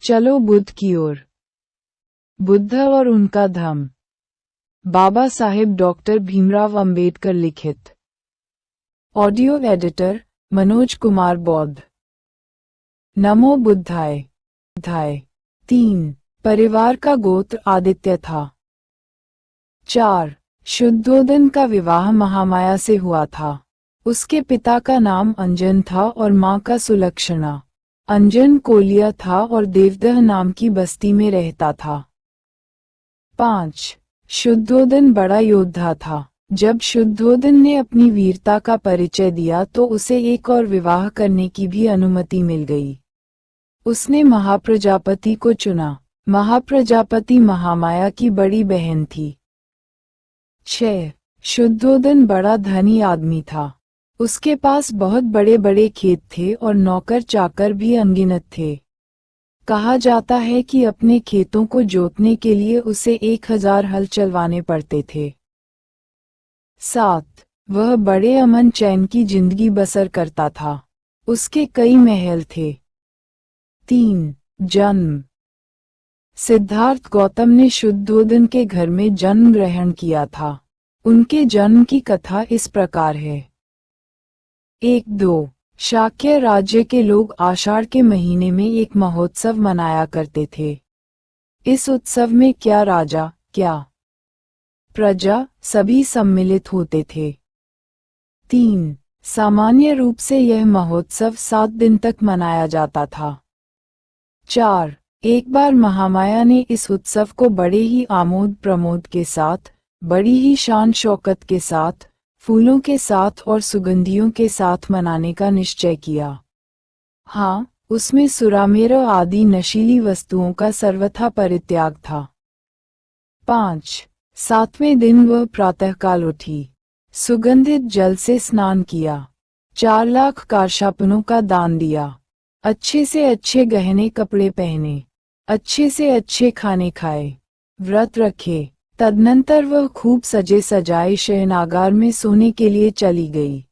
चलो बुद्ध की ओर। बुद्ध और उनका धम्म। बाबा साहेब डॉक्टर भीमराव अंबेडकर लिखित। ऑडियो एडिटर मनोज कुमार बौद्ध। नमो बुद्धाय। 3. परिवार का गोत्र आदित्य था। 4. शुद्धोदन का विवाह महामाया से हुआ था। उसके पिता का नाम अंजन था और मां का सुलक्षणा। अंजन कोलिया था और देवदह नाम की बस्ती में रहता था। 5. शुद्धोदन बड़ा योद्धा था। जब शुद्धोदन ने अपनी वीरता का परिचय दिया तो उसे एक और विवाह करने की भी अनुमति मिल गई। उसने महाप्रजापति को चुना। महाप्रजापति महामाया की बड़ी बहन थी। 6. शुद्धोदन बड़ा धनी आदमी था। उसके पास बहुत बड़े बड़े खेत थे और नौकर चाकर भी अनगिनत थे। कहा जाता है कि अपने खेतों को जोतने के लिए उसे 1000 हल चलवाने पड़ते थे। 7. वह बड़े अमन चैन की जिंदगी बसर करता था। उसके कई महल थे। 3. जन्म। सिद्धार्थ गौतम ने शुद्धोदन के घर में जन्म ग्रहण किया था। उनके जन्म की कथा इस प्रकार है। 1-2 शाक्य राज्य के लोग आषाढ़ के महीने में एक महोत्सव मनाया करते थे। इस उत्सव में क्या राजा क्या प्रजा सभी सम्मिलित होते थे। 3. सामान्य रूप से यह महोत्सव 7 दिन तक मनाया जाता था। 4. एक बार महामाया ने इस उत्सव को बड़े ही आमोद प्रमोद के साथ, बड़ी ही शान शौकत के साथ, फूलों के साथ और सुगंधियों के साथ मनाने का निश्चय किया। हाँ, उसमें सुरामेर आदि नशीली वस्तुओं का सर्वथा परित्याग था। 5. 7वें दिन वह प्रातःकाल उठी, सुगंधित जल से स्नान किया, 4 लाख कारशापनों का दान दिया, अच्छे से अच्छे गहने कपड़े पहने, अच्छे से अच्छे खाने खाए, व्रत रखे। तदनंतर वह खूब सजे सजाए शयनागार में सोने के लिए चली गई।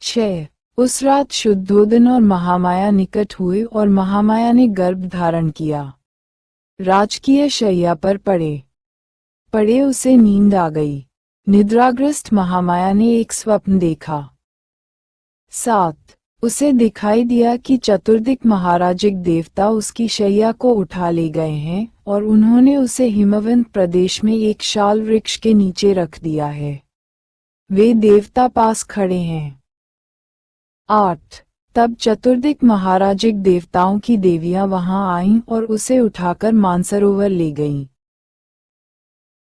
6. उस रात शुद्धोदन और महामाया निकट हुए और महामाया ने गर्भ धारण किया। राजकीय शैया पर पड़े उसे नींद आ गई। निद्राग्रस्त महामाया ने एक स्वप्न देखा। 7. उसे दिखाई दिया कि चतुर्दिक महाराजिक देवता उसकी शैया को उठा ले गए हैं और उन्होंने उसे हिमवंत प्रदेश में एक शाल वृक्ष के नीचे रख दिया है। वे देवता पास खड़े हैं। 8. तब चतुर्दिक महाराजिक देवताओं की देवियां वहां आईं और उसे उठाकर मानसरोवर ले गईं।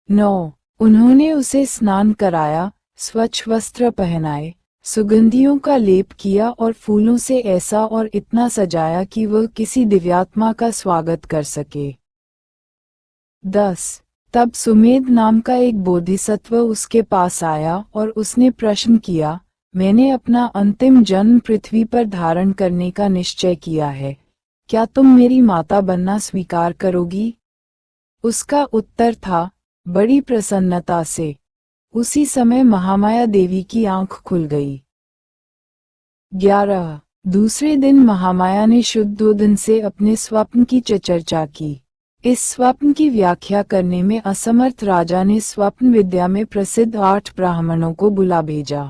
9. उन्होंने उसे स्नान कराया, स्वच्छ वस्त्र पहनाए, सुगंधियों का लेप किया और फूलों से ऐसा और इतना सजाया कि वह किसी दिव्यात्मा का स्वागत कर सके। 10. तब सुमेध नाम का एक बोधिसत्व उसके पास आया और उसने प्रश्न किया, मैंने अपना अंतिम जन्म पृथ्वी पर धारण करने का निश्चय किया है, क्या तुम मेरी माता बनना स्वीकार करोगी? उसका उत्तर था, बड़ी प्रसन्नता से। उसी समय महामाया देवी की आंख खुल गई। 11. दूसरे दिन महामाया ने शुद्धोदन से अपने स्वप्न की चर्चा की। इस स्वप्न की व्याख्या करने में असमर्थ राजा ने स्वप्न विद्या में प्रसिद्ध 8 ब्राह्मणों को बुला भेजा।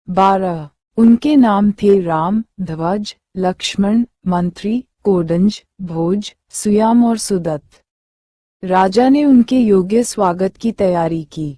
12. उनके नाम थे राम, ध्वज, लक्ष्मण, मंत्री, कोडंज, भोज, सुयाम और सुदत्त। राजा ने उनके योग्य स्वागत की तैयारी की।